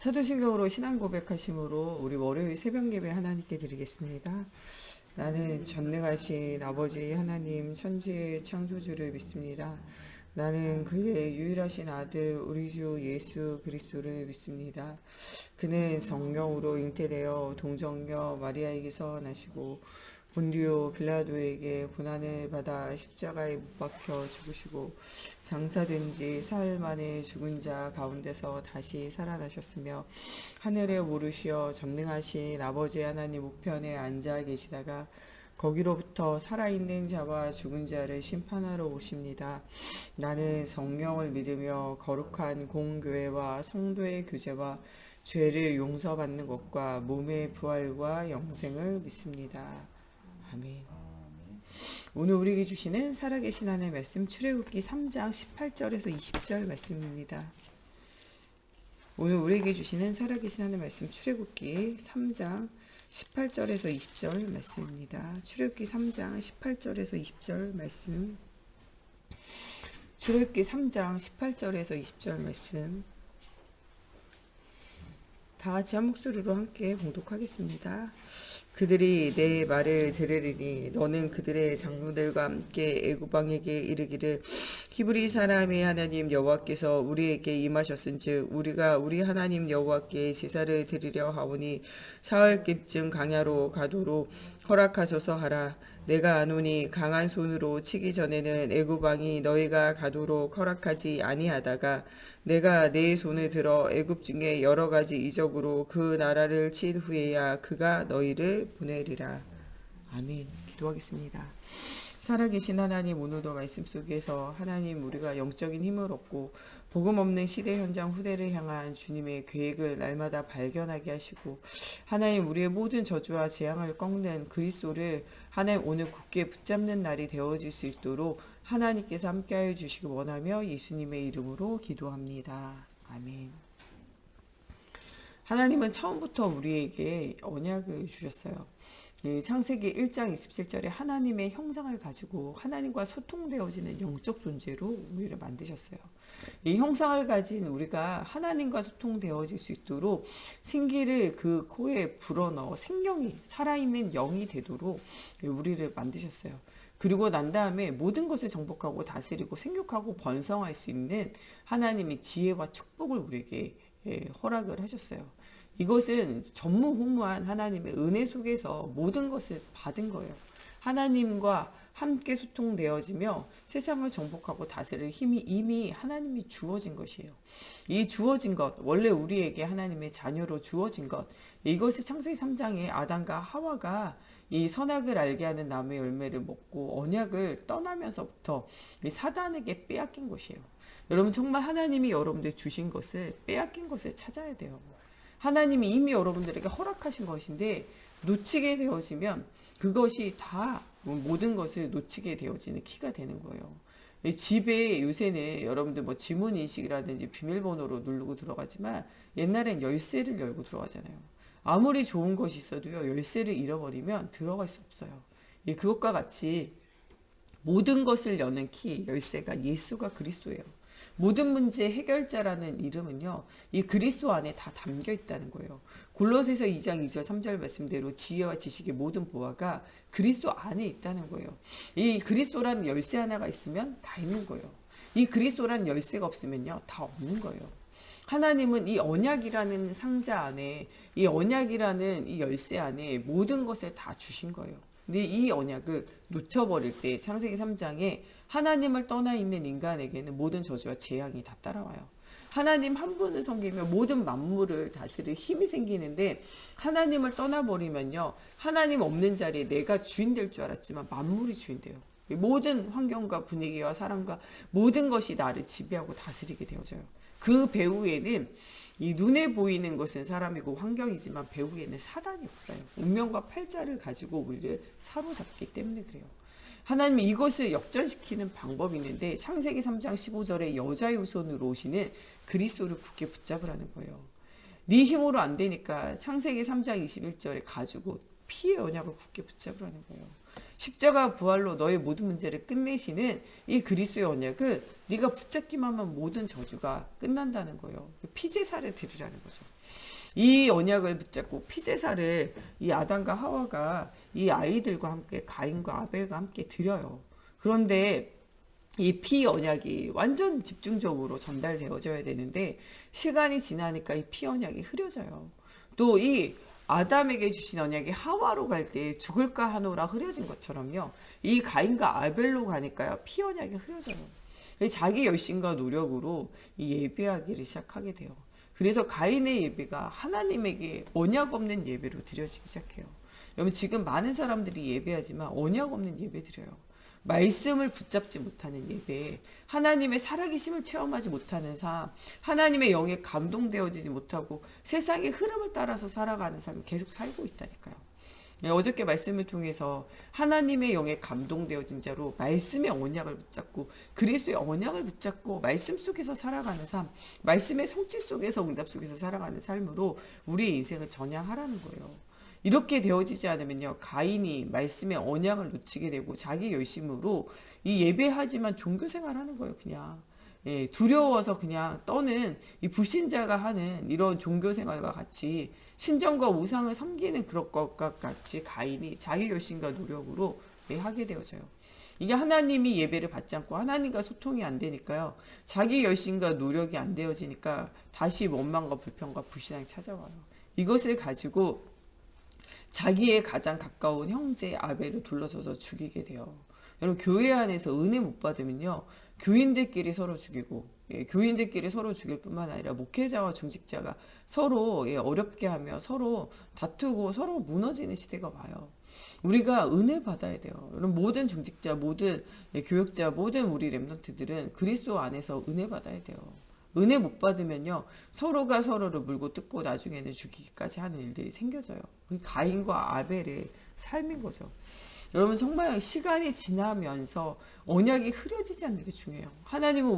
사도신경으로 신앙 고백하심으로 우리 월요일 새벽 예배 하나님께 드리겠습니다. 나는 전능하신 아버지 하나님 천지의 창조주를 믿습니다. 나는 그의 유일하신 아들 우리 주 예수 그리스도를 믿습니다. 그는 성령으로 잉태되어 동정녀 마리아에게서 나시고 본디오 빌라도에게 고난을 받아 십자가에 못 박혀 죽으시고 장사된 지 사흘 만에 죽은 자 가운데서 다시 살아나셨으며 하늘에 오르시어 전능하신 아버지 하나님 우편에 앉아 계시다가 거기로부터 살아있는 자와 죽은 자를 심판하러 오십니다. 나는 성령을 믿으며 거룩한 공교회와 성도의 교제와 죄를 용서받는 것과 몸의 부활과 영생을 믿습니다. 아멘. 오늘 우리에게 주시는 살아계신 하나님의 말씀 출애굽기 3장 18절에서 20절 말씀입니다. 오늘 우리에게 주시는 살아계신 하나님의 말씀 출애굽기 3장 18절에서 20절 말씀입니다. 출애굽기 3장 18절에서 20절 말씀. 출애굽기 3장 18절에서 20절 말씀. 다 같이 한 목소리로 함께 봉독하겠습니다. 그들이 내 말을 들으리니 너는 그들의 장로들과 함께 애굽 왕에게 이르기를 히브리 사람의 하나님 여호와께서 우리에게 임하셨은즉 우리가 우리 하나님 여호와께 제사를 드리려 하오니 사흘쯤 강야로 가도록 허락하소서 하라. 내가 아노니 강한 손으로 치기 전에는 애굽 왕이 너희가 가도록 허락하지 아니하다가 내가 내 손을 들어 애굽 중에 여러 가지 이적으로 그 나라를 친 후에야 그가 너희를 보내리라. 아멘. 기도하겠습니다. 살아계신 하나님, 오늘도 말씀 속에서 하나님 우리가 영적인 힘을 얻고 복음 없는 시대 현장 후대를 향한 주님의 계획을 날마다 발견하게 하시고 하나님 우리의 모든 저주와 재앙을 꺾는 그리스도를 하나님 오늘 굳게 붙잡는 날이 되어질 수 있도록 하나님께서 함께하여 주시기 원하며 예수님의 이름으로 기도합니다. 아멘. 하나님은 처음부터 우리에게 언약을 주셨어요. 창세기 1장 27절에 하나님의 형상을 가지고 하나님과 소통되어지는 영적 존재로 우리를 만드셨어요. 이 형상을 가진 우리가 하나님과 소통되어질 수 있도록 생기를 그 코에 불어넣어 생명이 살아있는 영이 되도록 우리를 만드셨어요. 그리고 난 다음에 모든 것을 정복하고 다스리고 생육하고 번성할 수 있는 하나님의 지혜와 축복을 우리에게 허락을 하셨어요. 이것은 전무후무한 하나님의 은혜 속에서 모든 것을 받은 거예요. 하나님과 함께 소통되어지며 세상을 정복하고 다스릴 힘이 이미 하나님이 주어진 것이에요. 이 주어진 것, 원래 우리에게 하나님의 자녀로 주어진 것, 이것을 창세기 3장에 아담과 하와가 이 선악을 알게 하는 나무의 열매를 먹고 언약을 떠나면서부터 이 사단에게 빼앗긴 것이에요. 여러분 정말 하나님이 여러분들 주신 것을 빼앗긴 것을 찾아야 돼요. 하나님이 이미 여러분들에게 허락하신 것인데 놓치게 되어지면 그것이 다 모든 것을 놓치게 되어지는 키가 되는 거예요. 집에 요새는 여러분들 뭐 지문인식이라든지 비밀번호로 누르고 들어가지만 옛날엔 열쇠를 열고 들어가잖아요. 아무리 좋은 것이 있어도요, 열쇠를 잃어버리면 들어갈 수 없어요. 그것과 같이 모든 것을 여는 키, 열쇠가 예수가 그리스도예요. 모든 문제 해결자라는 이름은요, 이 그리스도 안에 다 담겨 있다는 거예요. 골로새서 2장 2절 3절 말씀대로 지혜와 지식의 모든 보화가 그리스도 안에 있다는 거예요. 이 그리스도라는 열쇠 하나가 있으면 다 있는 거예요. 이 그리스도라는 열쇠가 없으면요, 다 없는 거예요. 하나님은 이 언약이라는 상자 안에, 이 언약이라는 이 열쇠 안에 모든 것을 다 주신 거예요. 근데 이 언약을 놓쳐버릴 때 창세기 3장에 하나님을 떠나 있는 인간에게는 모든 저주와 재앙이 다 따라와요. 하나님 한 분을 섬기면 모든 만물을 다스릴 힘이 생기는데 하나님을 떠나버리면요, 하나님 없는 자리에 내가 주인 될 줄 알았지만 만물이 주인 돼요. 모든 환경과 분위기와 사람과 모든 것이 나를 지배하고 다스리게 되어져요. 그 배후에는 이 눈에 보이는 것은 사람이고 환경이지만 배후에는 사단이 없어요. 운명과 팔자를 가지고 우리를 사로잡기 때문에 그래요. 하나님이 이것을 역전시키는 방법이 있는데 창세기 3장 15절에 여자의 후손으로 오시는 그리스도를 굳게 붙잡으라는 거예요. 네 힘으로 안 되니까 창세기 3장 21절에 가지고 피의 언약을 굳게 붙잡으라는 거예요. 십자가 부활로 너의 모든 문제를 끝내시는 이 그리스도의 언약을 네가 붙잡기만 하면 모든 저주가 끝난다는 거예요. 피제사를 드리라는 거죠. 이 언약을 붙잡고 피제사를 이 아담과 하와가 이 아이들과 함께 가인과 아벨과 함께 드려요. 그런데 이 피 언약이 완전 집중적으로 전달되어져야 되는데 시간이 지나니까 이 피 언약이 흐려져요. 또 이 아담에게 주신 언약이 하와로 갈 때 죽을까 하노라 흐려진 것처럼요. 이 가인과 아벨로 가니까요. 피 언약이 흐려져요. 자기 열심과 노력으로 이 예배하기를 시작하게 돼요. 그래서 가인의 예배가 하나님에게 언약 없는 예배로 드려지기 시작해요. 여러분 지금 많은 사람들이 예배하지만 언약 없는 예배 드려요. 말씀을 붙잡지 못하는 예배, 하나님의 살아계심을 체험하지 못하는 삶, 하나님의 영에 감동되어지지 못하고 세상의 흐름을 따라서 살아가는 삶을 계속 살고 있다니까요. 네, 어저께 말씀을 통해서 하나님의 영에 감동되어진 자로 말씀의 언약을 붙잡고 그리스도의 언약을 붙잡고 말씀 속에서 살아가는 삶, 말씀의 성취 속에서 응답 속에서 살아가는 삶으로 우리의 인생을 전향하라는 거예요. 이렇게 되어지지 않으면요, 가인이 말씀의 언약을 놓치게 되고 자기 열심으로 이 예배하지만 종교 생활하는 거예요, 그냥. 예, 두려워서 그냥 떠는 이 불신자가 하는 이런 종교 생활과 같이 신정과 우상을 섬기는 그런 것과 같이 가인이 자기 열심과 노력으로 하게 되어져요. 이게 하나님이 예배를 받지 않고 하나님과 소통이 안 되니까요. 자기 열심과 노력이 안 되어지니까 다시 원망과 불평과 불신앙이 찾아와요. 이것을 가지고 자기의 가장 가까운 형제 아벨을 둘러서서 죽이게 돼요. 여러분 교회 안에서 은혜 못 받으면요. 교인들끼리 서로 죽이고 교인들끼리 서로 죽일 뿐만 아니라 목회자와 중직자가 서로 어렵게 하며 서로 다투고 서로 무너지는 시대가 와요. 우리가 은혜 받아야 돼요. 여러분 모든 중직자, 모든 교역자, 모든 우리 렘넌트들은 그리스도 안에서 은혜 받아야 돼요. 은혜 못 받으면요 서로가 서로를 물고 뜯고 나중에는 죽이기까지 하는 일들이 생겨져요. 그 가인과 아벨의 삶인 거죠. 여러분 정말 시간이 지나면서 언약이 흐려지지 않는 게 중요해요. 하나님은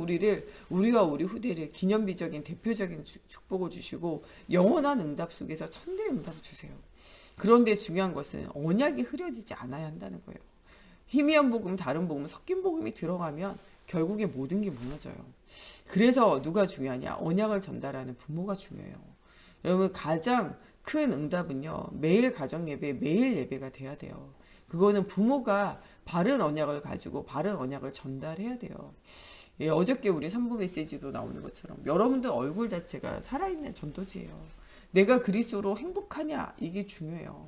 우리와 우리 후대를 기념비적인 대표적인 축복을 주시고 영원한 응답 속에서 천대 응답을 주세요. 그런데 중요한 것은 언약이 흐려지지 않아야 한다는 거예요. 희미한 복음, 다른 복음, 섞인 복음이 들어가면 결국에 모든 게 무너져요. 그래서 누가 중요하냐? 언약을 전달하는 부모가 중요해요. 여러분 가장 큰 응답은요. 매일 가정 예배, 매일 예배가 돼야 돼요. 그거는 부모가 바른 언약을 가지고 바른 언약을 전달해야 돼요. 예, 어저께 우리 3부 메시지도 나오는 것처럼 여러분들 얼굴 자체가 살아있는 전도지예요. 내가 그리스도로 행복하냐? 이게 중요해요.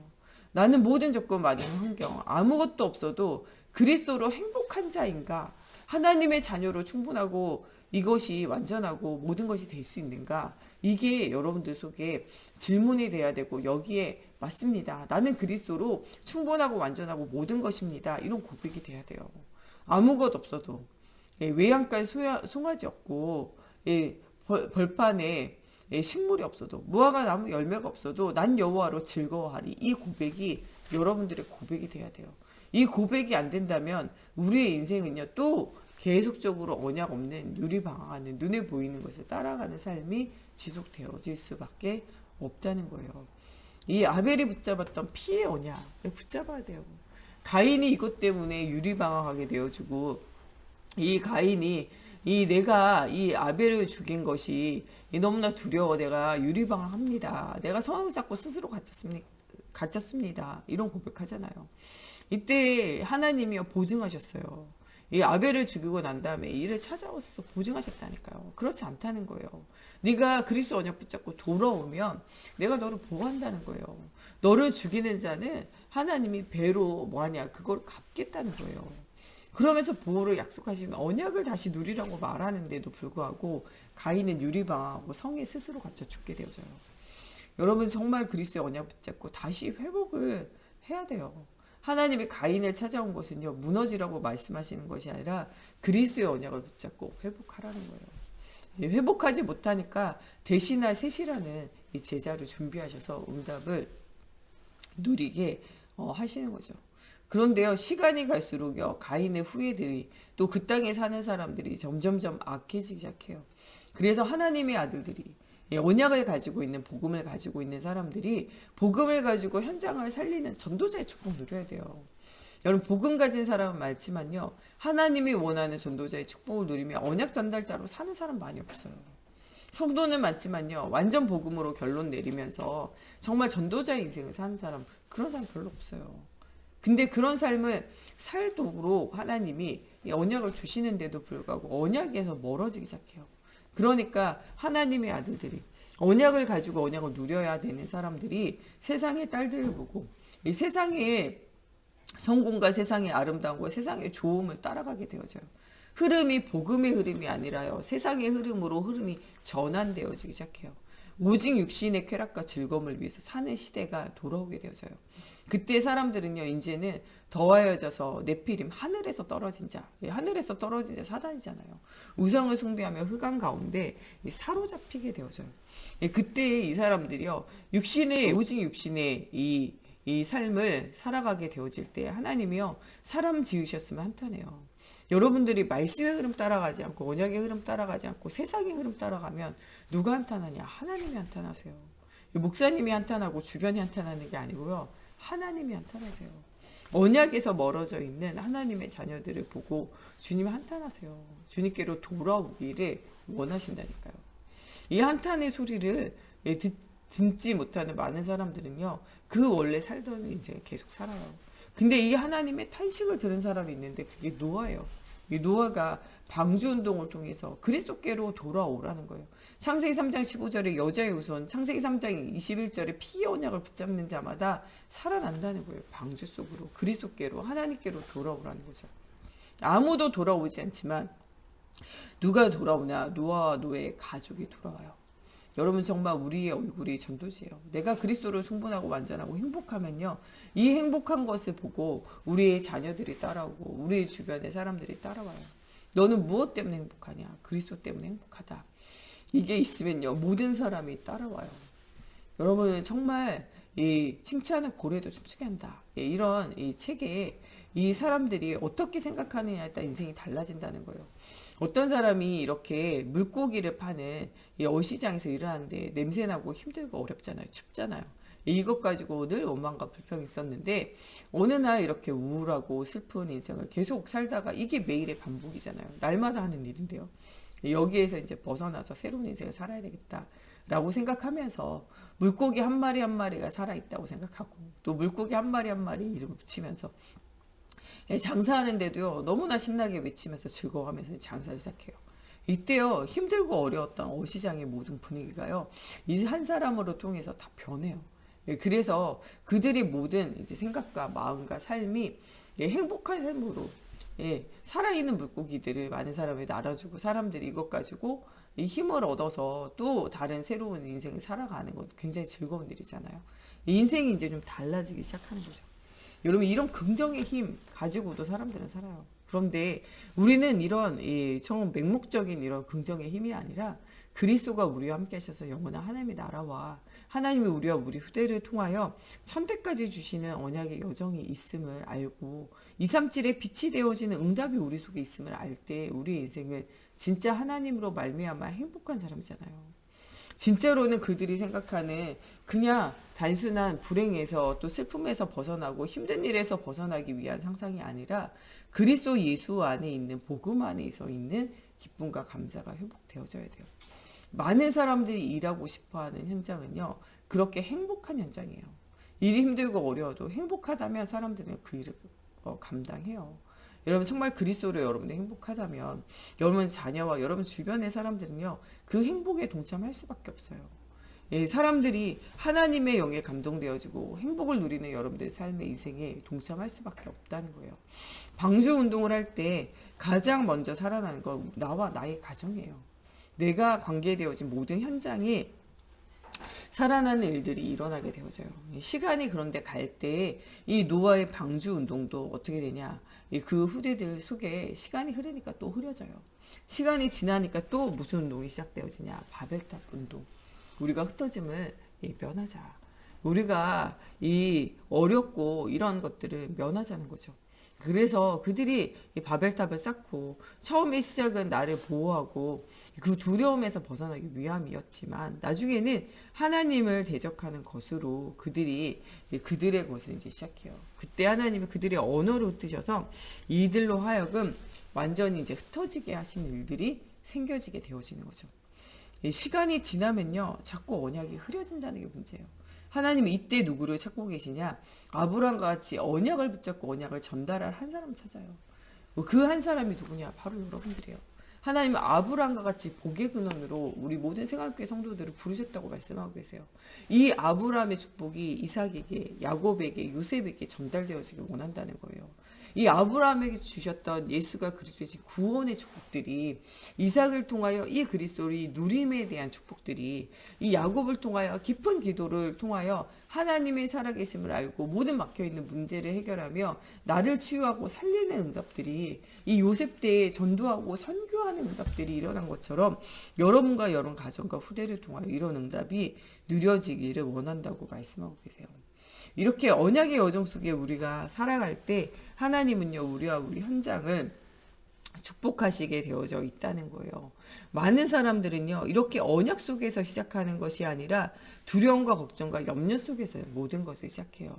나는 모든 조건 맞은 환경, 아무것도 없어도 그리스도로 행복한 자인가? 하나님의 자녀로 충분하고 이것이 완전하고 모든 것이 될 수 있는가? 이게 여러분들 속에 질문이 돼야 되고 여기에 맞습니다. 나는 그리스도로 충분하고 완전하고 모든 것입니다. 이런 고백이 돼야 돼요. 아무것도 없어도 외양간 송아지 없고 벌판에 식물이 없어도 무화과 나무 열매가 없어도 난 여호와로 즐거워하리. 이 고백이 여러분들의 고백이 돼야 돼요. 이 고백이 안 된다면 우리의 인생은요 또 계속적으로 언약 없는 유리방황하는 눈에 보이는 것을 따라가는 삶이 지속되어질 수밖에 없다는 거예요. 이 아벨이 붙잡았던 피의 언약을 붙잡아야 돼요. 가인이 이것 때문에 유리방황하게 되어지고 이 가인이 내가 이 아벨을 죽인 것이 너무나 두려워 내가 유리방황합니다. 내가 성을 쌓고 스스로 갇혔습니다. 이런 고백하잖아요. 이때 하나님이 보증하셨어요. 이 아벨을 죽이고 난 다음에 이를 찾아오셔서 보증하셨다니까요. 그렇지 않다는 거예요. 네가 그리스도 언약 붙잡고 돌아오면 내가 너를 보호한다는 거예요. 너를 죽이는 자는 하나님이 배로 뭐하냐 그걸 갚겠다는 거예요. 그러면서 보호를 약속하시면 언약을 다시 누리라고 말하는데도 불구하고 가인은 유리방황하고 성에 스스로 갇혀 죽게 되어져요. 여러분 정말 그리스도의 언약 붙잡고 다시 회복을 해야 돼요. 하나님이 가인을 찾아온 것은요 무너지라고 말씀하시는 것이 아니라 그리스도의 언약을 붙잡고 회복하라는 거예요. 회복하지 못하니까 대신할 셋이라는 이 제자를 준비하셔서 응답을 누리게 하시는 거죠. 그런데요 시간이 갈수록요 가인의 후예들이 또 그 땅에 사는 사람들이 점점점 악해지기 시작해요. 그래서 하나님의 아들들이 언약을 가지고 있는 복음을 가지고 있는 사람들이 복음을 가지고 현장을 살리는 전도자의 축복 누려야 돼요. 여러분 복음 가진 사람은 많지만요 하나님이 원하는 전도자의 축복을 누리며 언약 전달자로 사는 사람 많이 없어요. 성도는 많지만요. 완전 복음으로 결론 내리면서 정말 전도자의 인생을 사는 사람, 그런 사람 별로 없어요. 근데 그런 삶을 살도록 하나님이 이 언약을 주시는데도 불구하고 언약에서 멀어지기 시작해요. 그러니까 하나님의 아들들이 언약을 가지고 언약을 누려야 되는 사람들이 세상의 딸들을 보고 이 세상의 성공과 세상의 아름다움과 세상의 좋음을 따라가게 되어져요. 흐름이 복음의 흐름이 아니라요. 세상의 흐름으로 흐름이 전환되어지기 시작해요. 오직 육신의 쾌락과 즐거움을 위해서 사는 시대가 돌아오게 되어져요. 그때 사람들은요, 이제는 더하여져서 네피림, 하늘에서 떨어진 자, 하늘에서 떨어진 자 사단이잖아요. 우상을 숭배하며 흑암 가운데 사로잡히게 되어져요. 그때 이 사람들이요, 오직 육신의 이 삶을 살아가게 되어질 때 하나님이요, 사람 지으셨으면 한탄해요. 여러분들이 말씀의 흐름 따라가지 않고 언약의 흐름 따라가지 않고 세상의 흐름 따라가면 누가 한탄하냐? 하나님이 한탄하세요. 목사님이 한탄하고 주변이 한탄하는 게 아니고요. 하나님이 한탄하세요. 언약에서 멀어져 있는 하나님의 자녀들을 보고 주님 한탄하세요. 주님께로 돌아오기를 원하신다니까요. 이 한탄의 소리를 듣지 못하는 많은 사람들은요. 그 원래 살던 인생을 계속 살아요. 근데 이 하나님의 탄식을 들은 사람이 있는데 그게 노아예요. 이 노아가 방주운동을 통해서 그리스도께로 돌아오라는 거예요. 창세기 3장 15절에 여자의 후손, 창세기 3장 21절에 피의 언약을 붙잡는 자마다 살아난다는 거예요. 방주 속으로, 그리스도께로, 하나님께로 돌아오라는 거죠. 아무도 돌아오지 않지만 누가 돌아오냐? 노아와 노아의 가족이 돌아와요. 여러분 정말 우리의 얼굴이 전도지예요. 내가 그리스도를 충분하고 완전하고 행복하면요. 이 행복한 것을 보고 우리의 자녀들이 따라오고 우리 주변의 사람들이 따라와요. 너는 무엇 때문에 행복하냐? 그리스도 때문에 행복하다. 이게 있으면요. 모든 사람이 따라와요. 여러분 정말 이 칭찬은 고래도 춤추게 한다. 이런 이 책에 이 사람들이 어떻게 생각하느냐에 따라 인생이 달라진다는 거예요. 어떤 사람이 이렇게 물고기를 파는 이 어시장에서 일하는데 냄새나고 힘들고 어렵잖아요. 춥잖아요. 이것 가지고 늘 원망과 불평이 있었는데 어느 날 이렇게 우울하고 슬픈 인생을 계속 살다가 이게 매일의 반복이잖아요. 날마다 하는 일인데요. 여기에서 이제 벗어나서 새로운 인생을 살아야 되겠다라고 생각하면서 물고기 한 마리 한 마리가 살아있다고 생각하고 또 물고기 한 마리 한 마리 이름을 붙이면서 장사하는데도요 너무나 신나게 외치면서 즐거워하면서 장사를 시작해요. 이때요 힘들고 어려웠던 어시장의 모든 분위기가요 이 한 사람으로 통해서 다 변해요. 그래서 그들의 모든 이제 생각과 마음과 삶이 행복한 삶으로 살아있는 물고기들을 많은 사람이 날아주고 사람들이 이것 가지고 이 힘을 얻어서 또 다른 새로운 인생을 살아가는 건 굉장히 즐거운 일이잖아요. 인생이 이제 좀 달라지기 시작하는 거죠. 여러분 이런 긍정의 힘 가지고도 사람들은 살아요. 그런데 우리는 이런 정 맹목적인 이런 긍정의 힘이 아니라 그리스도가 우리와 함께 하셔서 영원한 하나님의 나라와 하나님이 우리와 우리 후대를 통하여 천대까지 주시는 언약의 여정이 있음을 알고 237의 빛이 되어지는 응답이 우리 속에 있음을 알 때 우리의 인생은 진짜 하나님으로 말미암아 행복한 사람이잖아요. 진짜로는 그들이 생각하는 그냥 단순한 불행에서 또 슬픔에서 벗어나고 힘든 일에서 벗어나기 위한 상상이 아니라 그리스도 예수 안에 있는 복음 안에서 있는 기쁨과 감사가 회복되어져야 돼요. 많은 사람들이 일하고 싶어하는 현장은요. 그렇게 행복한 현장이에요. 일이 힘들고 어려워도 행복하다면 사람들은 그 일을 감당해요. 여러분 정말 그리스도로 여러분이 행복하다면 여러분 자녀와 여러분 주변의 사람들은요. 그 행복에 동참할 수밖에 없어요. 사람들이 하나님의 영에 감동되어지고 행복을 누리는 여러분들의 삶의 인생에 동참할 수밖에 없다는 거예요. 방주 운동을 할 때 가장 먼저 살아나는 건 나와 나의 가정이에요. 내가 관계되어진 모든 현장에 살아나는 일들이 일어나게 되어져요. 시간이 그런데 갈 때 이 노아의 방주 운동도 어떻게 되냐. 그 후대들 속에 시간이 흐르니까 또 흐려져요. 시간이 지나니까 또 무슨 운동이 시작되어지냐. 바벨탑 운동. 우리가 흩어짐을 면하자. 우리가 이 어렵고 이런 것들을 면하자는 거죠. 그래서 그들이 이 바벨탑을 쌓고 처음에 시작은 나를 보호하고 그 두려움에서 벗어나기 위함이었지만 나중에는 하나님을 대적하는 것으로 그들이 그들의 것을 이제 시작해요. 그때 하나님이 그들의 언어를 흩으셔서 이들로 하여금 완전히 이제 흩어지게 하시는 일들이 생겨지게 되어지는 거죠. 이 시간이 지나면요, 자꾸 언약이 흐려진다는 게 문제예요. 하나님이 이때 누구를 찾고 계시냐? 아브라함과 같이 언약을 붙잡고 언약을 전달할 한 사람 찾아요. 그 한 사람이 누구냐? 바로 여러분들이에요. 하나님은 아브라함과 같이 복의 근원으로 우리 모든 생활교회 성도들을 부르셨다고 말씀하고 계세요. 이 아브라함의 축복이 이삭에게, 야곱에게, 요셉에게 전달되어지길 원한다는 거예요. 이 아브라함에게 주셨던 예수가 그리스도의 구원의 축복들이, 이삭을 통하여 이 그리스도의 누림에 대한 축복들이, 이 야곱을 통하여 깊은 기도를 통하여 하나님의 살아계심을 알고 모든 막혀있는 문제를 해결하며 나를 치유하고 살리는 응답들이, 이 요셉 때에 전도하고 선교하는 응답들이 일어난 것처럼 여러분과 여러분 가정과 후대를 통하여 이런 응답이 누려지기를 원한다고 말씀하고 계세요. 이렇게 언약의 여정 속에 우리가 살아갈 때 하나님은요, 우리와 우리 현장을 축복하시게 되어져 있다는 거예요. 많은 사람들은요, 이렇게 언약 속에서 시작하는 것이 아니라 두려움과 걱정과 염려 속에서 모든 것을 시작해요.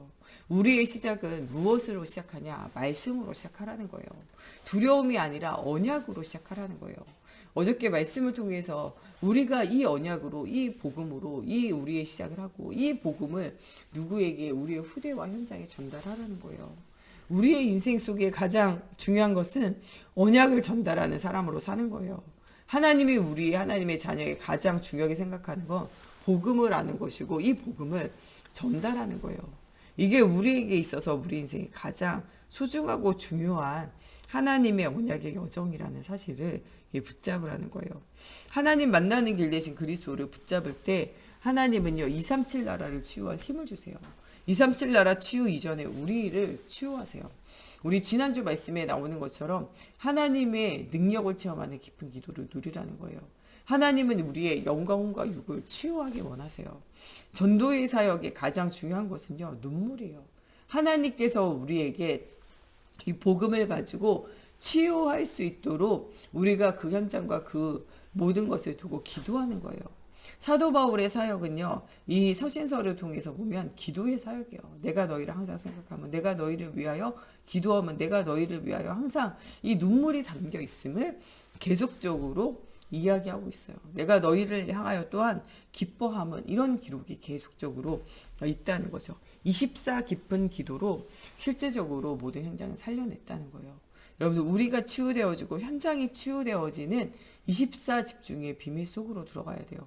우리의 시작은 무엇으로 시작하냐? 말씀으로 시작하라는 거예요. 두려움이 아니라 언약으로 시작하라는 거예요. 어저께 말씀을 통해서 우리가 이 언약으로, 이 복음으로, 이 우리의 시작을 하고 이 복음을 누구에게, 우리의 후대와 현장에 전달하라는 거예요. 우리의 인생 속에 가장 중요한 것은 언약을 전달하는 사람으로 사는 거예요. 하나님이 하나님의 자녀에게 가장 중요하게 생각하는 건 복음을 아는 것이고 이 복음을 전달하는 거예요. 이게 우리에게 있어서 우리 인생에 가장 소중하고 중요한 하나님의 언약의 여정이라는 사실을 붙잡으라는 거예요. 하나님 만나는 길 대신 그리스도를 붙잡을 때 하나님은요, 237 나라를 치유할 힘을 주세요. 237 나라 치유 이전에 우리를 치유하세요. 우리 지난주 말씀에 나오는 것처럼 하나님의 능력을 체험하는 깊은 기도를 누리라는 거예요. 하나님은 우리의 영광과 육을 치유하기 원하세요. 전도의 사역의 가장 중요한 것은요, 눈물이에요. 하나님께서 우리에게 이 복음을 가지고 치유할 수 있도록 우리가 그 현장과 그 모든 것을 두고 기도하는 거예요. 사도 바울의 사역은요, 이 서신서를 통해서 보면 기도의 사역이에요. 내가 너희를 항상 생각하면, 내가 너희를 위하여 기도하면, 내가 너희를 위하여 항상 이 눈물이 담겨 있음을 계속적으로 이야기하고 있어요. 내가 너희를 향하여 또한 기뻐함은, 이런 기록이 계속적으로 있다는 거죠. 24 깊은 기도로 실제적으로 모든 현장을 살려냈다는 거예요. 여러분들, 우리가 치유되어지고 현장이 치유되어지는 24 집중의 비밀 속으로 들어가야 돼요.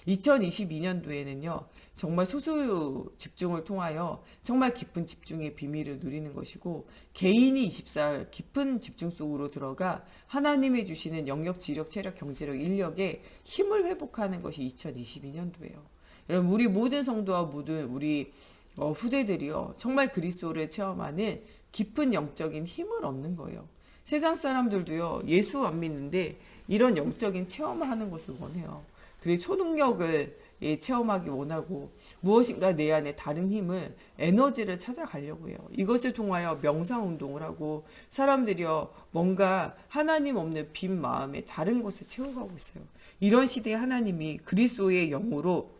2022년도에는요, 정말 소수 집중을 통하여 정말 깊은 집중의 비밀을 누리는 것이고, 개인이 24 깊은 집중 속으로 들어가 하나님이 주시는 영역, 지력, 체력, 경제력, 인력에 힘을 회복하는 것이 2022년도예요. 여러분, 우리 모든 성도와 모든 우리 후대들이요, 정말 그리스도를 체험하는 깊은 영적인 힘을 얻는 거예요. 세상 사람들도요, 예수 안 믿는데 이런 영적인 체험을 하는 것을 원해요. 그리고 초능력을 체험하기 원하고 무엇인가 내 안에 다른 힘을, 에너지를 찾아가려고 해요. 이것을 통하여 명상운동을 하고 사람들이요, 뭔가 하나님 없는 빈 마음에 다른 것을 채워가고 있어요. 이런 시대에 하나님이 그리스도의 영으로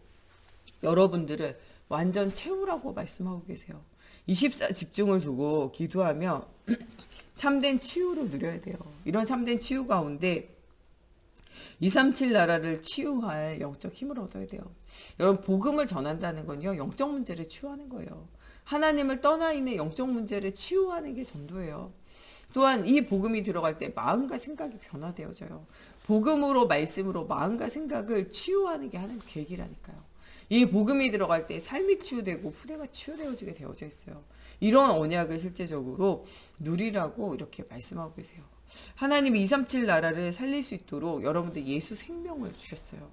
여러분들을 완전 채우라고 말씀하고 계세요. 24 집중을 두고 기도하며 참된 치유를 누려야 돼요. 이런 참된 치유 가운데 237 나라를 치유할 영적 힘을 얻어야 돼요. 여러분, 복음을 전한다는 건요, 영적 문제를 치유하는 거예요. 하나님을 떠나 있는 영적 문제를 치유하는 게 전도예요. 또한 이 복음이 들어갈 때 마음과 생각이 변화되어져요. 복음으로, 말씀으로 마음과 생각을 치유하는 게 하나님 계획이라니까요. 이 복음이 들어갈 때 삶이 치유되고 후대가 치유되어지게 되어져 있어요. 이런 언약을 실제적으로 누리라고 이렇게 말씀하고 계세요. 하나님이 237 나라를 살릴 수 있도록 여러분들 예수 생명을 주셨어요.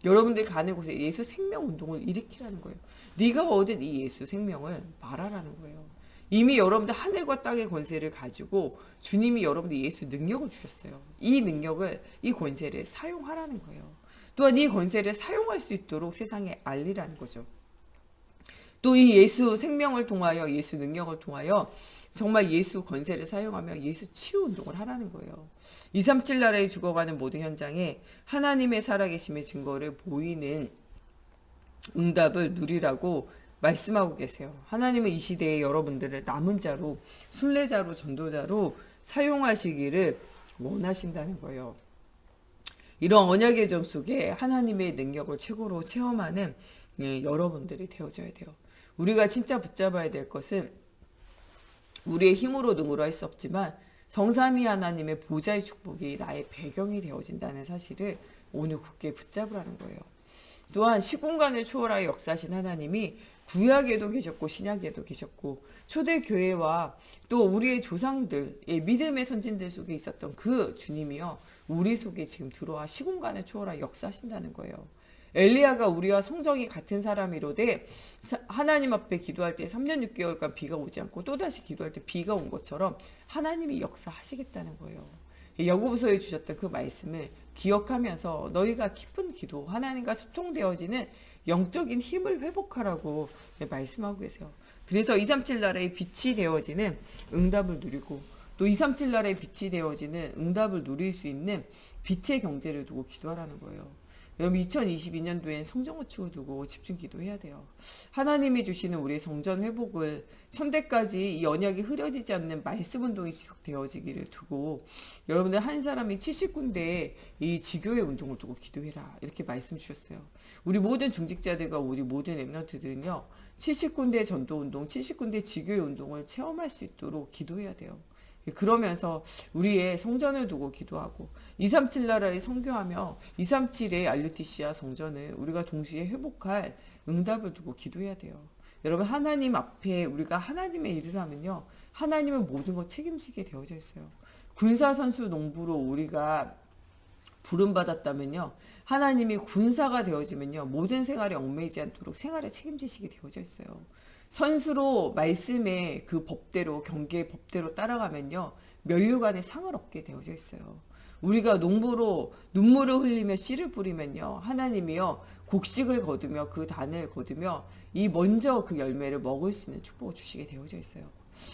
여러분들 가는 곳에 예수 생명 운동을 일으키라는 거예요. 네가 얻은 이 예수 생명을 말하라는 거예요. 이미 여러분들 하늘과 땅의 권세를 가지고 주님이 여러분들 예수 능력을 주셨어요. 이 능력을, 이 권세를 사용하라는 거예요. 또한 이 권세를 사용할 수 있도록 세상에 알리라는 거죠. 또 이 예수 생명을 통하여, 예수 능력을 통하여 정말 예수 권세를 사용하며 예수 치유 운동을 하라는 거예요. 237 나라에 죽어가는 모든 현장에 하나님의 살아계심의 증거를 보이는 응답을 누리라고 말씀하고 계세요. 하나님은 이 시대에 여러분들을 남은 자로, 순례자로, 전도자로 사용하시기를 원하신다는 거예요. 이런 언약의 정 속에 하나님의 능력을 최고로 체험하는 여러분들이 되어져야 돼요. 우리가 진짜 붙잡아야 될 것은 우리의 힘으로 능으로 할 수 없지만 성삼위 하나님의 보좌의 축복이 나의 배경이 되어진다는 사실을 오늘 굳게 붙잡으라는 거예요. 또한 시공간을 초월하여 역사하신 하나님이 구약에도 계셨고 신약에도 계셨고 초대교회와 또 우리의 조상들의 믿음의 선진들 속에 있었던 그 주님이요, 우리 속에 지금 들어와 시공간을 초월하여 역사하신다는 거예요. 엘리야가 우리와 성정이 같은 사람이로되 하나님 앞에 기도할 때 3년 6개월간 비가 오지 않고 또다시 기도할 때 비가 온 것처럼 하나님이 역사하시겠다는 거예요. 야고보서에 주셨던 그 말씀을 기억하면서 너희가 깊은 기도, 하나님과 소통되어지는 영적인 힘을 회복하라고 말씀하고 계세요. 그래서 237 나라의 빛이 되어지는 응답을 누리고 또 237 나라의 빛이 되어지는 응답을 누릴 수 있는 빛의 경제를 두고 기도하라는 거예요. 여러분 2022년도엔 성전건축을 두고 집중 기도해야 돼요. 하나님이 주시는 우리의 성전 회복을 천대까지 이 언약이 흐려지지 않는 말씀 운동이 지속되어지기를 두고 여러분들 한 사람이 70군데의 이 지교의 운동을 두고 기도해라, 이렇게 말씀 주셨어요. 우리 모든 중직자들과 우리 모든 랩런트들은요 70군데 전도 운동, 70군데 지교의 운동을 체험할 수 있도록 기도해야 돼요. 그러면서 우리의 성전을 두고 기도하고 237 나라를 선교하며 237의 RUTC와 성전을 우리가 동시에 회복할 응답을 두고 기도해야 돼요. 여러분 하나님 앞에 우리가 하나님의 일을 하면요 하나님은 모든 것 책임지게 되어져 있어요. 군사선수 농부로 우리가 부름받았다면요 하나님이 군사가 되어지면요 모든 생활에 얽매이지 않도록 생활에 책임지시게 되어져 있어요. 선수로 말씀의 그 법대로 경계의 법대로 따라가면요 면류관의 상을 얻게 되어져 있어요. 우리가 농부로 눈물을 흘리며 씨를 뿌리면요 하나님이요 곡식을 거두며 그 단을 거두며 이 먼저 그 열매를 먹을 수 있는 축복을 주시게 되어져 있어요.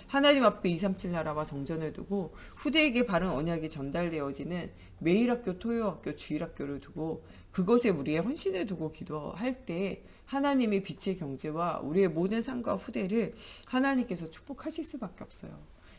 하나님 앞에 237 나라와 성전을 두고 후대에게 바른 언약이 전달되어지는 매일학교, 토요학교, 주일학교를 두고 그것에 우리의 헌신을 두고 기도할 때 하나님의 빛의 경제와 우리의 모든 삶과 후대를 하나님께서 축복하실 수밖에 없어요.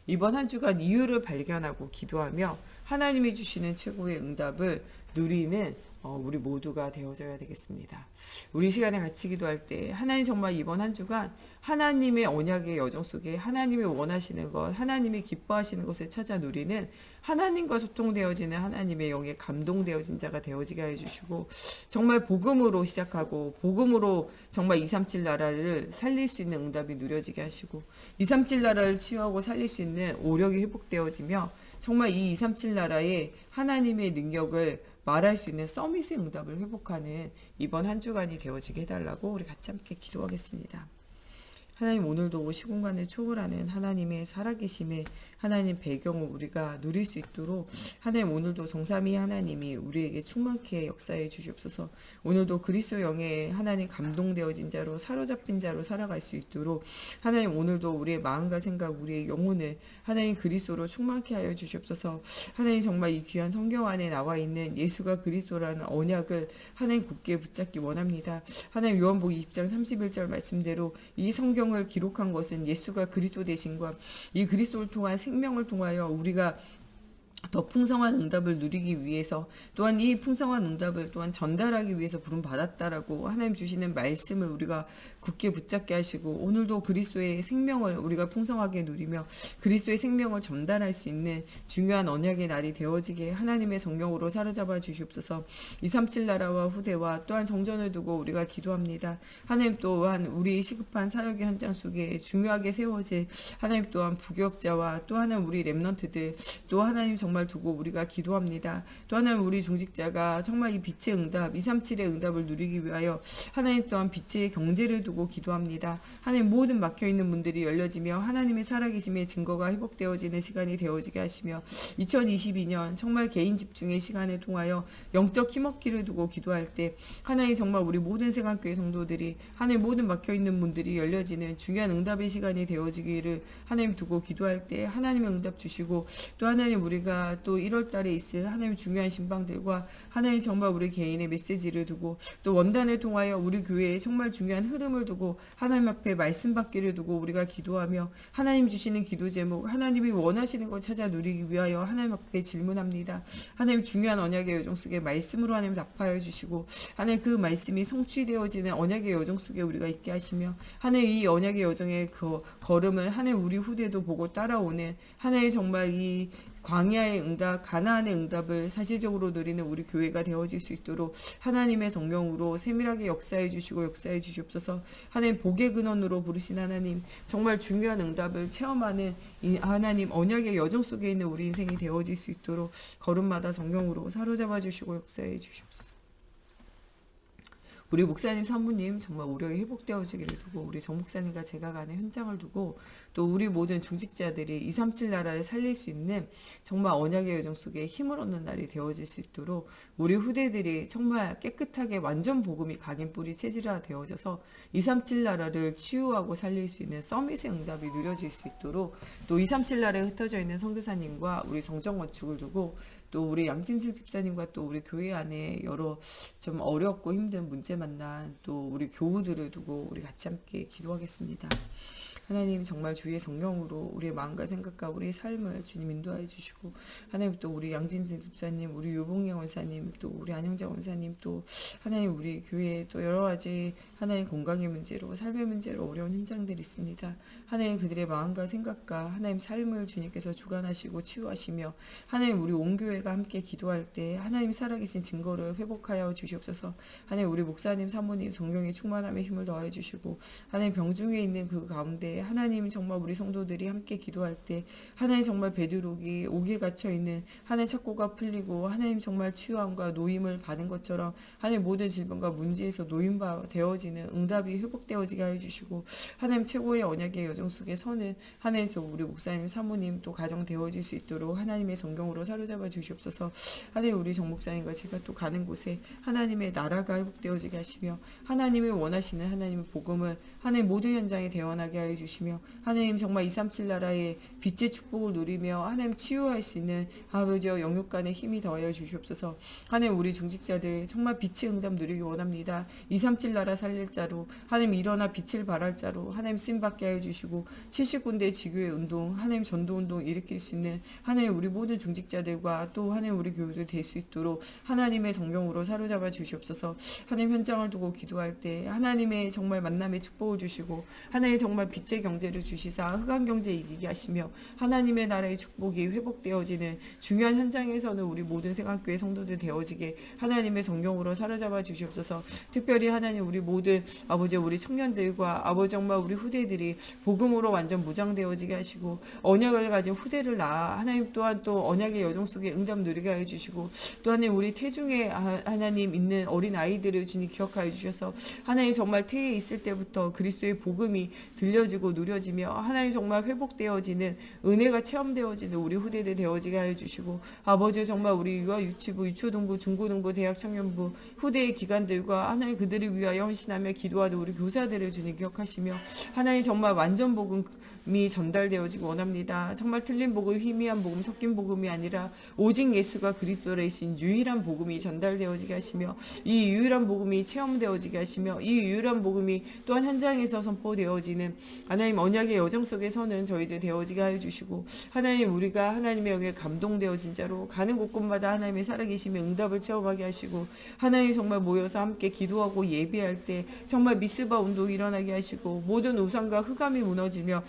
이번 한 주간 이유를 발견하고 기도하며 하나님이 주시는 최고의 응답을 누리는 우리 모두가 되어져야 되겠습니다. 우리 시간에 같이 기도할 때 하나님 정말 이번 한 주간 하나님의 언약의 여정 속에 하나님이 원하시는 것, 하나님이 기뻐하시는 것을 찾아 누리는 하나님과 소통되어지는 하나님의 영에 감동되어진 자가 되어지게 해주시고 정말 복음으로 시작하고 복음으로 정말 237 나라를 살릴 수 있는 응답이 누려지게 하시고 237 나라를 치유하고 살릴 수 있는 오력이 회복되어지며 정말 이 237 나라의 하나님의 능력을 말할 수 있는 서밋의 응답을 회복하는 이번 한 주간이 되어지게 해달라고 우리 같이 함께 기도하겠습니다. 하나님 오늘도 시공간을 초월하는 하나님의 살아계심의 하나님 배경을 우리가 누릴 수 있도록 하나님 오늘도 성삼위 하나님이 우리에게 충만케 역사해 주시옵소서. 오늘도 그리스도 영에 하나님 감동되어진 자로 사로잡힌 자로 살아갈 수 있도록 하나님 오늘도 우리의 마음과 생각 우리의 영혼을 하나님 그리스도로 충만케 하여 주시옵소서. 하나님 정말 이 귀한 성경 안에 나와 있는 예수가 그리스도라는 언약을 하나님 굳게 붙잡기 원합니다. 하나님 요한복음 20장 31절 말씀대로 이 성경을 기록한 것은 예수가 그리스도 되신과 이 그리스도를 통한 생명을 통하여 우리가 더 풍성한 응답을 누리기 위해서 또한 이 풍성한 응답을 또한 전달하기 위해서 부름받았다라고 하나님 주시는 말씀을 우리가 굳게 붙잡게 하시고 오늘도 그리스도의 생명을 우리가 풍성하게 누리며 그리스도의 생명을 전달할 수 있는 중요한 언약의 날이 되어지게 하나님의 성령으로 사로잡아 주시옵소서. 237 나라와 후대와 또한 성전을 두고 우리가 기도합니다. 하나님 또한 우리 시급한 사역의 현장 속에 중요하게 세워질 하나님 또한 부격자와 또 하나님 우리 랩런트들 또 하나님 정말 두고 우리가 기도합니다. 또 하나님 우리 중직자가 정말 이 빛의 응답 237의 응답을 누리기 위하여 하나님 또한 빛의 경제를 두고 기도합니다. 하나님 모든 막혀있는 문들이 열려지며 하나님의 살아계심의 증거가 회복되어지는 시간이 되어지게 하시며 2022년 정말 개인 집중의 시간을 통하여 영적 힘없기를 두고 기도할 때 하나님 정말 우리 모든 생각교회 성도들이 하나님 모든 막혀있는 문들이 열려지는 중요한 응답의 시간이 되어지기를 하나님 두고 기도할 때 하나님의 응답 주시고 또 하나님 우리가 우리가 또 1월 달에 있을 하나님의 중요한 신방들과 하나님 정말 우리 개인의 메시지를 두고 또 원단을 통하여 우리 교회에 정말 중요한 흐름을 두고 하나님 앞에 말씀 받기를 두고 우리가 기도하며 하나님 주시는 기도 제목, 하나님이 원하시는 것 찾아 누리기 위하여 하나님 앞에 질문합니다. 하나님 중요한 언약의 여정 속에 말씀으로 하나님 답하여 주시고 하나님 그 말씀이 성취되어지는 언약의 여정 속에 우리가 있게 하시며 하나님 이 언약의 여정의 그 걸음을 하나님 우리 후대도 보고 따라오는 하나님 정말 이 광야의 응답, 가나안의 응답을 사실적으로 누리는 우리 교회가 되어질 수 있도록 하나님의 성령으로 세밀하게 역사해 주시고 역사해 주시옵소서. 하나님 복의 근원으로 부르신 하나님, 정말 중요한 응답을 체험하는 이 하나님 언약의 여정 속에 있는 우리 인생이 되어질 수 있도록 걸음마다 성령으로 사로잡아 주시고 역사해 주시옵소서. 우리 목사님 사모님 정말 우력이 회복되어지기를 두고 우리 정 목사님과 제가 가는 현장을 두고 또 우리 모든 중직자들이 237 나라를 살릴 수 있는 정말 언약의 여정 속에 힘을 얻는 날이 되어질 수 있도록 우리 후대들이 정말 깨끗하게 완전 복음이 각인 뿌리 체질화 되어져서 237 나라를 치유하고 살릴 수 있는 서밋의 응답이 누려질 수 있도록 또 237 나라에 흩어져 있는 선교사님과 우리 성전 건축을 두고 또 우리 양진슬 집사님과 또 우리 교회 안에 여러 좀 어렵고 힘든 문제 만난 또 우리 교우들을 두고 우리 같이 함께 기도하겠습니다. 하나님 정말 주의 성령으로 우리의 마음과 생각과 우리의 삶을 주님 인도하여 주시고 하나님 또 우리 양진슬 집사님, 우리 유봉영 원사님, 또 우리 안영자 원사님, 또 하나님 우리 교회에 또 여러 가지 하나님 건강의 문제로 삶의 문제로 어려운 현장들이 있습니다. 하나님 그들의 마음과 생각과 하나님 삶을 주님께서 주관하시고 치유하시며 하나님 우리 온 교회가 함께 기도할 때 하나님 살아계신 증거를 회복하여 주시옵소서. 하나님 우리 목사님 사모님 성령의 충만함에 힘을 더해 주시고 하나님 병중에 있는 그 가운데 하나님 정말 우리 성도들이 함께 기도할 때 하나님 정말 베드록이 옥에 갇혀 있는 하나님 착고가 풀리고 하나님 정말 치유함과 노임을 받은 것처럼 하나님 모든 질병과 문제에서 노임되어지는 응답이 회복되어지게 하여 주시고 하나님 최고의 언약의 여정 속에 서는 하나님 저 우리 목사님 사모님 또 가정 되어질 수 있도록 하나님의 성경으로 사로잡아 주시옵소서. 하나님 우리 정 목사님과 제가 또 가는 곳에 하나님의 나라가 회복되어지게 하시며 하나님이 원하시는 하나님의 복음을 하나님 모든 현장에 대원하게 하여 주시며 하나님 정말 237 나라의 빛의 축복을 누리며 하나님 치유할 수 있는 아버지여 영육간의 힘이 더하여 주시옵소서. 하나님 우리 중직자들 정말 빛의 응답 누리기 원합니다. 237 나라 살릴 자로 하나님 일어나 빛을 발할 자로 하나님 쓰임받게 하여 주시고 70군데 지교의 운동 하나님 전도운동 일으킬 수 있는 하나님 우리 모든 중직자들과 또 하나님 우리 교우들 될 수 있도록 하나님의 성령으로 사로잡아 주시옵소서. 하나님 현장을 두고 기도할 때 하나님의 정말 만남의 축복을 주시고 하나님 정말 빛의 경제를 주시사 흑암 경제 이기게 하시며 하나님의 나라의 축복이 회복되어지는 중요한 현장에서는 우리 모든 생각교회 성도들 되어지게 하나님의 성령으로 사로잡아 주시옵소서. 특별히 하나님 우리 모든 아버지 우리 청년들과 아버지 정말 우리 후대들이 복음으로 완전 무장되어지게 하시고 언약을 가진 후대를 낳아 하나님 또한 또 언약의 여정 속에 응답 누리게 하여 주시고 또 하나님 우리 태중에 하나님 있는 어린 아이들을 주님 기억하여 주셔서 하나님 정말 태에 있을 때부터 그리스도의 복음이 들려지고 누려지며 하나님 정말 회복되어지는 은혜가 체험되어지는 우리 후대들 되어지게 하여 주시고 아버지 정말 우리 유아 유치부 유초등부 중고등부 대학 청년부 후대의 기관들과 하나님 그들을 위하여 헌신하며 기도하는 우리 교사들을 주님 기억하시며 하나님 정말 완전 복음이 전달되어지기 원합니다. 정말 틀린 복음, 희미한 복음, 섞인 복음이 아니라 오직 예수가 그리스도이신 유일한 복음이 전달되어지게 하시며 이 유일한 복음이 체험되어지게 하시며 이 유일한 복음이 또한 현장에서 선포되어지는 하나님 언약의 여정 속에 서는 저희들 되어지게 하여 주시고 하나님 우리가 하나님의 영에 감동되어진 자로 가는 곳곳마다 하나님의 살아계심의 응답을 체험하게 하시고 하나님 정말 모여서 함께 기도하고 예배할 때 정말 미스바 운동이 일어나게 하시고 모든 우상과 흑암이 무너지며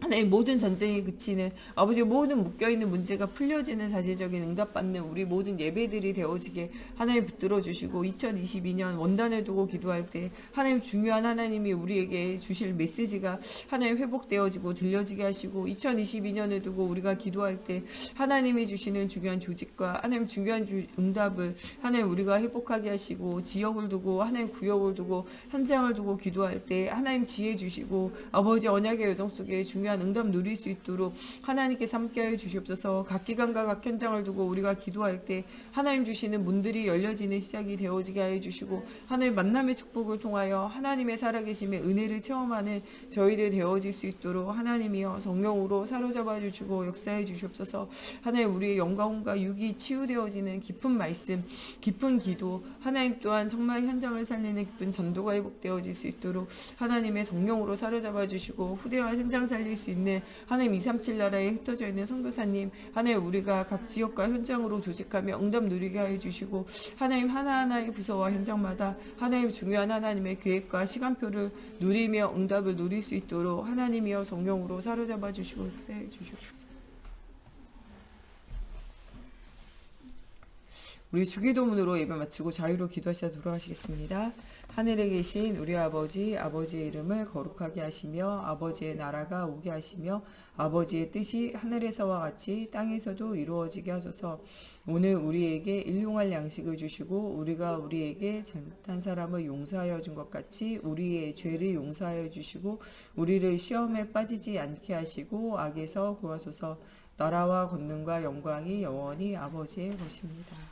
하나님 모든 전쟁이 그치는 아버지 모든 묶여있는 문제가 풀려지는 사실적인 응답받는 우리 모든 예배들이 되어지게 하나님 붙들어 주시고 2022년 원단을 두고 기도할 때 하나님 중요한 하나님이 우리에게 주실 메시지가 하나님 회복되어지고 들려지게 하시고 2022년을 두고 우리가 기도할 때 하나님이 주시는 중요한 조직과 하나님 중요한 응답을 하나님 우리가 회복하게 하시고 지역을 두고 하나님 구역을 두고 현장을 두고 기도할 때 하나님 지혜 주시고 아버지 언약의 여정 속에 중요한 중요한 응답 누릴 수 있도록 하나님께서 함께하여 주시옵소서. 각 기관과 각 현장을 두고 우리가 기도할 때 하나님 주시는 문들이 열려지는 시작이 되어지게 하여 주시고 하나님 만남의 축복을 통하여 하나님의 살아계심의 은혜를 체험하는 저희들 되어질 수 있도록 하나님이여 성령으로 사로잡아 주시고 역사해 주시옵소서. 하나님 우리의 영광과 육이 치유되어지는 깊은 말씀, 깊은 기도, 하나님 또한 정말 현장을 살리는 깊은 전도가 회복되어질 수 있도록 하나님의 성령으로 사로잡아 주시고 후대와 현장 살릴 수 있는 하나님 237 나라에 흩어져 있는 선교사님, 하나님 우리가 각 지역과 현장으로 조직하며 응답 누리게 하여 주시고 하나님 하나하나의 부서와 현장마다 하나님 중요한 하나님의 계획과 시간표를 누리며 응답을 누릴 수 있도록 하나님이여 성령으로 사로잡아 주시고 역사해 주시옵소서. 우리 주기도문으로 예배 마치고 자유로 기도하시다 돌아가시겠습니다. 하늘에 계신 우리 아버지, 아버지의 이름을 거룩하게 하시며 아버지의 나라가 오게 하시며 아버지의 뜻이 하늘에서와 같이 땅에서도 이루어지게 하소서. 오늘 우리에게 일용할 양식을 주시고 우리가 우리에게 잘못한 사람을 용서하여 준 것 같이 우리의 죄를 용서하여 주시고 우리를 시험에 빠지지 않게 하시고 악에서 구하소서. 나라와 권능과 영광이 영원히 아버지의 것입니다.